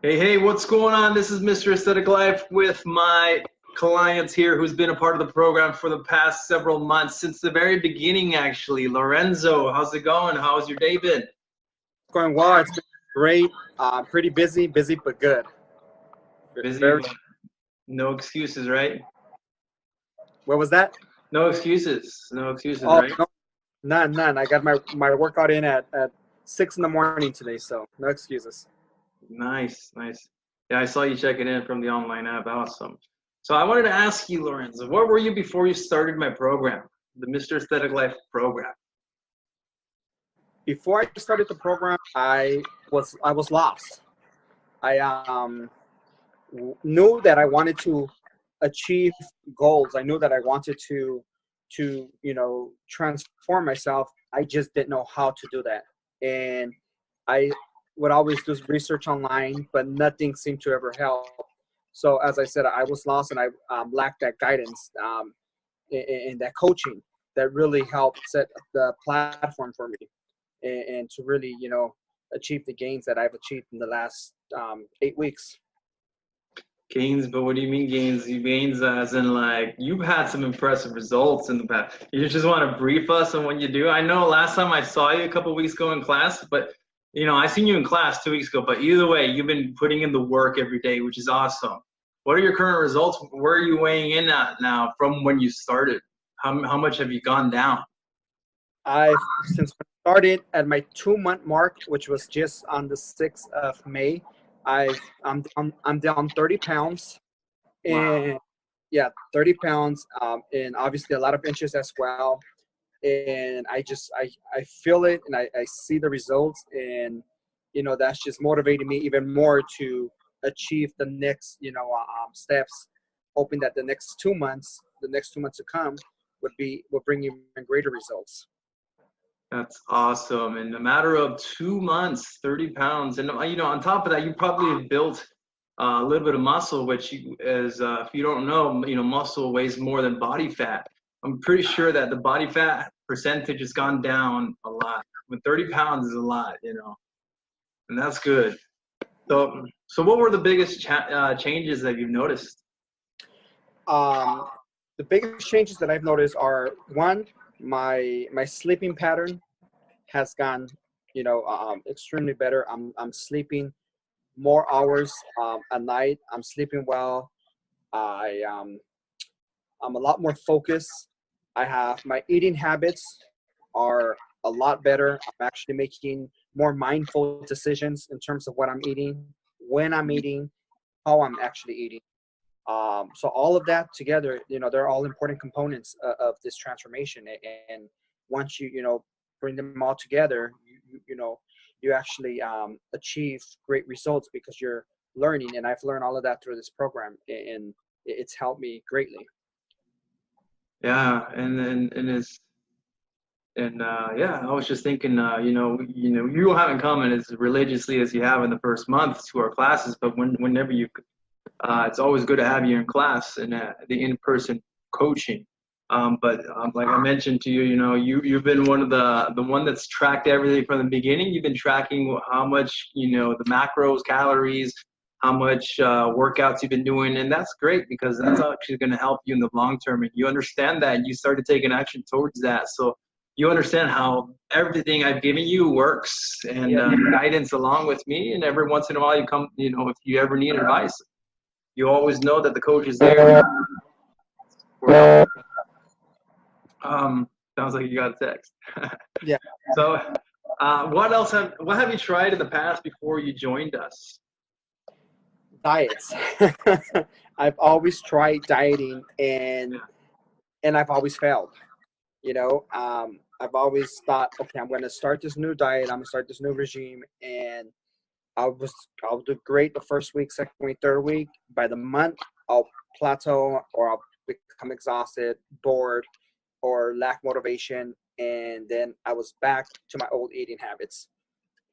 Hey, what's going on? This is Mr. Aesthetic Life with my clients here who's been a part of the program for the past several months, since the very beginning, actually. Lorenzo, how's it going? How's your day been? Going well. It's been great. Pretty busy but good. Busy, Very. but no excuses, right? What was that? No excuses. No excuses, Oh right? no, none. I got my workout in at 6 in the morning today, so no excuses. Nice, nice. Yeah, I saw you checking in from the online app. Awesome. So I wanted to ask you, Lorenzo, what were you before you started my program, the Mr. Aesthetic Life program? Before I started the program, I was lost. I knew that I wanted to achieve goals. I knew that I wanted to transform myself. I just didn't know how to do that, and I would always do research online, but nothing seemed to ever help. So as I said, I was lost, and I lacked that guidance and that coaching that really helped set the platform for me and to really achieve the gains that I've achieved in the last 8 weeks. Gains, but what do you mean gains? You gains as in like you've had some impressive results in the past. You just want to brief us on what you do. I know last time I saw you a couple of weeks ago in class, but I seen you in class 2 weeks ago. But either way, you've been putting in the work every day, which is awesome. What are your current results? Where are you weighing in at now from when you started? How much have you gone down? I've since I started at my 2 month mark, which was just on the 6th of May. I'm down 30 pounds, Wow. and yeah, 30 pounds, and obviously a lot of inches as well. And I feel it, and I see the results, and that's just motivating me even more to achieve the next steps, hoping that the next 2 months to come would bring even greater results. That's awesome. In a matter of 2 months, 30 pounds. And, on top of that, you probably have built a little bit of muscle, which is, if you don't know, muscle weighs more than body fat. I'm pretty sure that the body fat percentage has gone down a lot. But 30 pounds is a lot, and that's good. So what were the biggest changes that you've noticed? Um, the biggest changes that I've noticed are, one, my sleeping pattern has gone extremely better. I'm sleeping more hours at night. I'm sleeping well. I'm a lot more focused. I have my eating habits are a lot better. I'm actually making more mindful decisions in terms of what I'm eating, when I'm eating, how I'm actually eating. So all of that together, they're all important components of this transformation. And once you bring them all together, you actually achieve great results because you're learning. And I've learned all of that through this program, and it's helped me greatly. Yeah, and it's And yeah, I was just thinking, you don't have in common as religiously as you have in the first month to our classes, but whenever it's always good to have you in class and the in-person coaching. But like I mentioned to you, you've been one of the one that's tracked everything from the beginning. You've been tracking how much, the macros, calories, how much workouts you've been doing, and that's great because that's actually going to help you in the long term. And you understand that, and you started taking action towards that. So you understand how everything I've given you works and Yep. guidance along with me. And every once in a while, you come, if you ever need advice, you always know that the coach is there. Sounds like you got a text. Yeah. So, what have you tried in the past before you joined us? Diets. I've always tried dieting, and I've always failed. I've always thought, okay, I'm going to start this new diet. I'm going to start this new regime, and I was I'll do great the first week, second week, third week. By the month, I'll plateau, or I'll become exhausted, bored, or lack motivation, and then I was back to my old eating habits.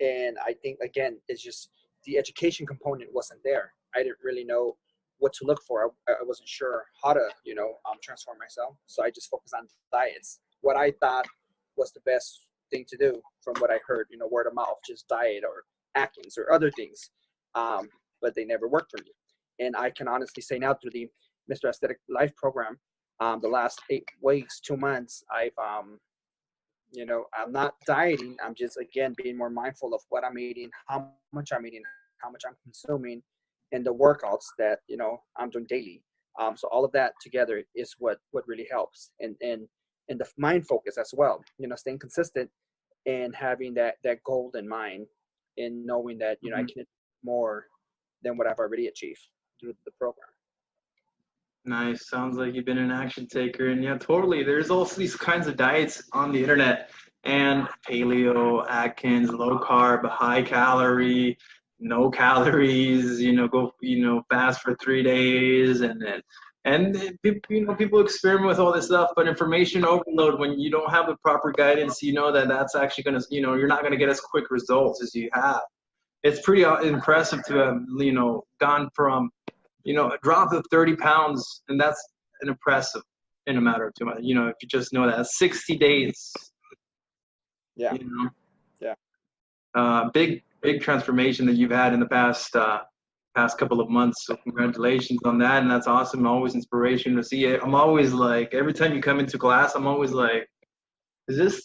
And I think, again, it's just the education component wasn't there. I didn't really know what to look for. I wasn't sure how to transform myself, so I just focused on diets, what I thought was the best thing to do from what I heard, word of mouth, just diet or Atkins or other things. but they never worked for me. And I can honestly say now through the Mr. Aesthetic Life program, the last 8 weeks, 2 months, I'm not dieting. I'm just, again, being more mindful of what I'm eating, how much I'm eating, how much I'm consuming, and the workouts that, I'm doing daily. So all of that together is what really helps. And the mind focus as well, staying consistent and having that goal in mind, and knowing that, I can achieve more than what I've already achieved through the program. Nice. Sounds like you've been an action taker. And yeah, totally. There's also these kinds of diets on the internet, and paleo, Atkins, low carb, high calorie, no calories, go, fast for 3 days. People experiment with all this stuff, but information overload, when you don't have the proper guidance, that's actually going to, you're not going to get as quick results as you have. It's pretty impressive to have, gone from, a drop of 30 pounds, and that's an impressive in a matter of 2 months. If you just know that 60 days, Yeah. Yeah. Big transformation that you've had in the past couple of months. So congratulations on that, and that's awesome. Always inspiration to see it. I'm always like, every time you come into class, I'm always like, is this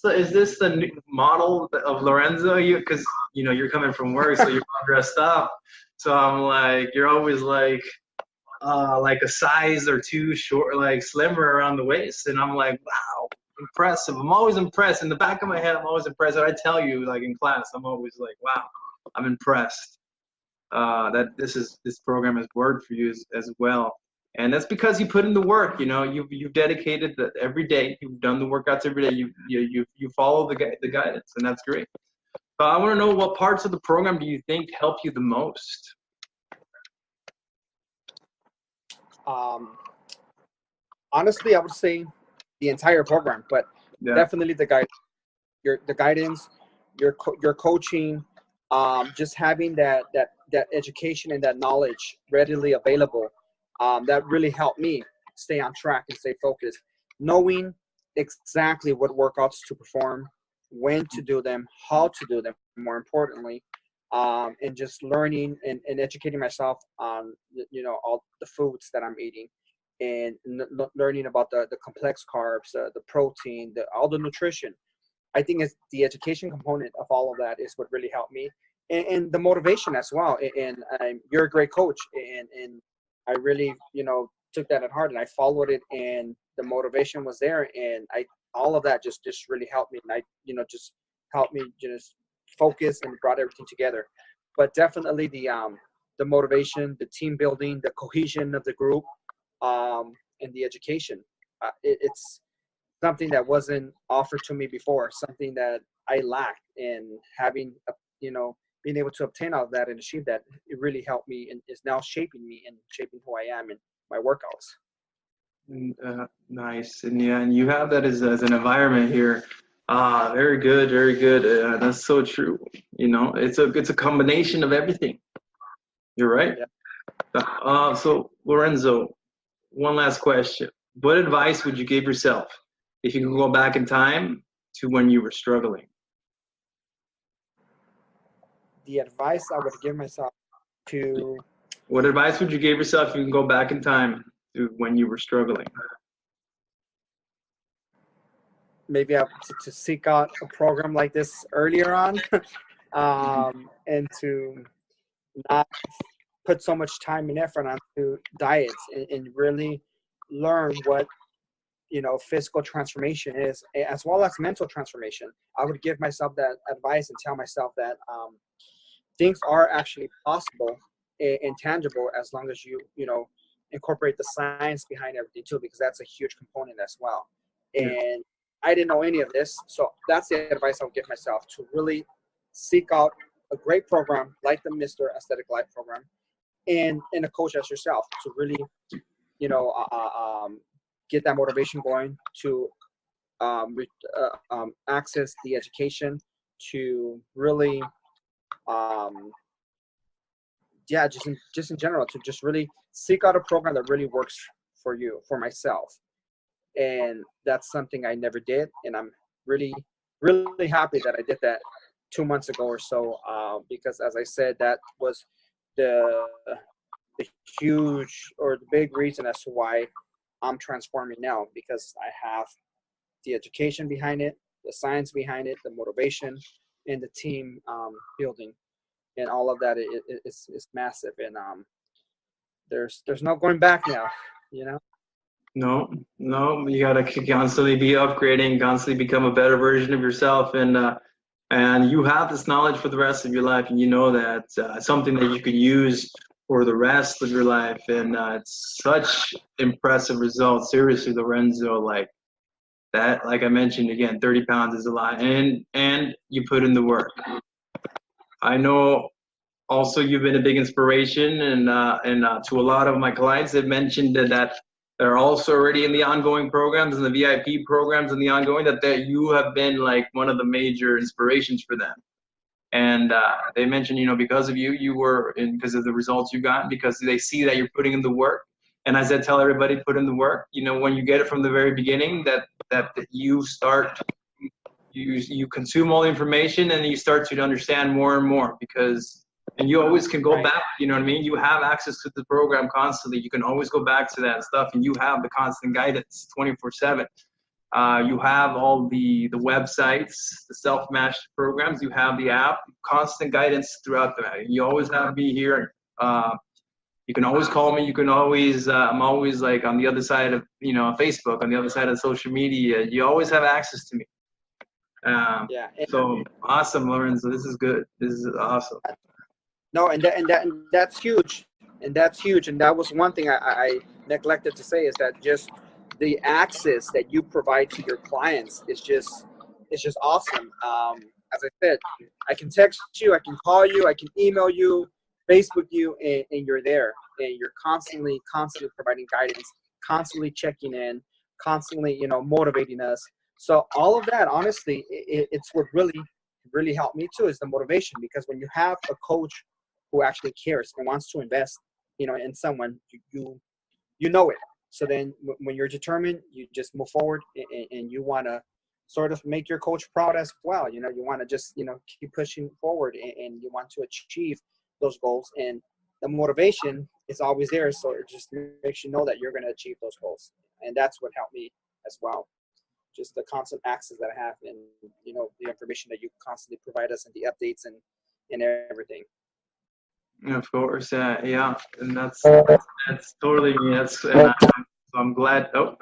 the new model of Lorenzo? Because you're coming from work, so you're all dressed up. So I'm like, you're always like a size or two short, like slimmer around the waist, and I'm like, wow, impressive. I'm always impressed. In the back of my head, I'm always impressed. And I tell you, like in class, I'm always like, wow, I'm impressed that this program has worked for you as well. And that's because you put in the work. You've dedicated that every day. You've done the workouts every day. You follow the guidance, and that's great. I want to know, what parts of the program do you think help you the most? Honestly, I would say the entire program, but definitely the guidance, your coaching, just having that education and that knowledge readily available, that really helped me stay on track and stay focused, knowing exactly what workouts to perform, when to do them, how to do them, more importantly, and just learning and educating myself on all the foods that I'm eating, and learning about the complex carbs, the protein, all the nutrition. I think it's the education component of all of that is what really helped me, and the motivation as well. And you're a great coach, and I really took that at heart, and I followed it, and the motivation was there, and all of that just really helped me, and just helped me just focus and brought everything together. But definitely the motivation, the team building, the cohesion of the group, and the education. It's something that wasn't offered to me before, something that I lacked, and having being able to obtain all of that and achieve that, it really helped me, and is now shaping me and shaping who I am in my workouts. Nice. And you have that as an environment here. Very good, very good. That's so true. It's a combination of everything. You're right. Yeah. So Lorenzo, one last question. What advice would you give yourself if you could go back in time to when you were struggling? The advice I would give myself to... What advice would you give yourself if you can go back in time to when you were struggling? Maybe I have to seek out a program like this earlier on, and to not put so much time and effort onto diets, and really learn what physical transformation is, as well as mental transformation. I would give myself that advice and tell myself that things are actually possible and tangible, as long as you incorporate the science behind everything too, because that's a huge component as well. And I didn't know any of this, so that's the advice I would give myself, to really seek out a great program like the Mr. Aesthetic Life program, and a coach as yourself, to really get that motivation going, to access the education, to really just in general, to just really seek out a program that really works for you, for myself. And that's something I never did, and I'm really happy that I did that 2 months ago or so, because as I said, that was the the huge or the big reason as to why I'm transforming now, because I have the education behind it, the science behind it, the motivation, and the team building, and all of that is massive. And there's no going back now, you know. No, no, you gotta constantly be upgrading, constantly become a better version of yourself, and you have this knowledge for the rest of your life, and you know that it's something that you could use for the rest of your life, and it's such impressive results. Seriously, Lorenzo, like that, like I mentioned again, 30 pounds is a lot, and you put in the work. I know also you've been a big inspiration and to a lot of my clients. They've mentioned that they're also already in the ongoing programs and the VIP programs and the ongoing, that you have been like one of the major inspirations for them. And they mentioned, because of you, because of the results you got, because they see that you're putting in the work. And as I tell everybody, put in the work. When you get it from the very beginning, that you start, you consume all the information and you start to understand more and more, and you always can go back, you know what I mean? You have access to the program constantly. You can always go back to that stuff, and you have the constant guidance 24/7. You have all the websites, the self-mastery programs. You have the app, constant guidance throughout that. You always have me here. You can always call me. You can always, I'm always like on the other side of, Facebook, on the other side of social media. You always have access to me. Yeah. So awesome, Lorenzo. This is good. This is awesome. No, and that's huge, and that's huge. And that was one thing I neglected to say, is that just the access that you provide to your clients is just awesome. As I said, I can text you, I can call you, I can email you, Facebook you, and you're there, and you're constantly providing guidance, constantly checking in, constantly motivating us. So all of that, honestly, it's what really helped me too, is the motivation. Because when you have a coach who actually cares and wants to invest, in someone, you know it. So then when you're determined, you just move forward, and you want to sort of make your coach proud as well. You want to just, keep pushing forward, and you want to achieve those goals. And the motivation is always there. So it just makes you know that you're going to achieve those goals. And that's what helped me as well. Just the constant access that I have, and, the information that you constantly provide us, and the updates and everything. Of course, yeah, and that's totally me. I'm glad. Oh,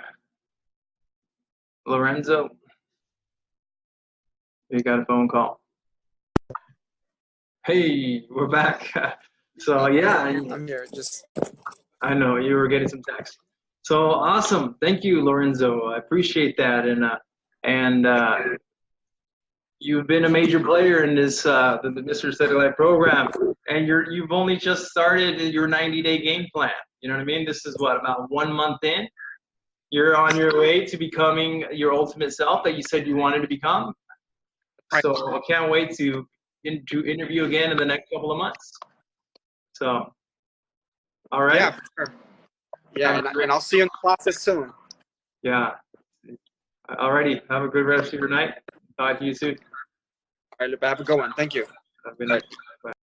Lorenzo, you got a phone call. Hey, we're back. So yeah, I'm here. I know you were getting some text. So awesome, thank you, Lorenzo. I appreciate that, and you've been a major player in this the Mr. Steady Life program, and you've only just started your 90-day game plan. You know what I mean? This is what, about 1 month in. You're on your way to becoming your ultimate self that you said you wanted to become. So I can't wait to interview again in the next couple of months. So, all right. Yeah, for sure. Yeah, and I'll see you in the process soon. Yeah. Alrighty. Have a good rest of your night. Talk to you soon. All right, have a good one. Thank you. Have a good night.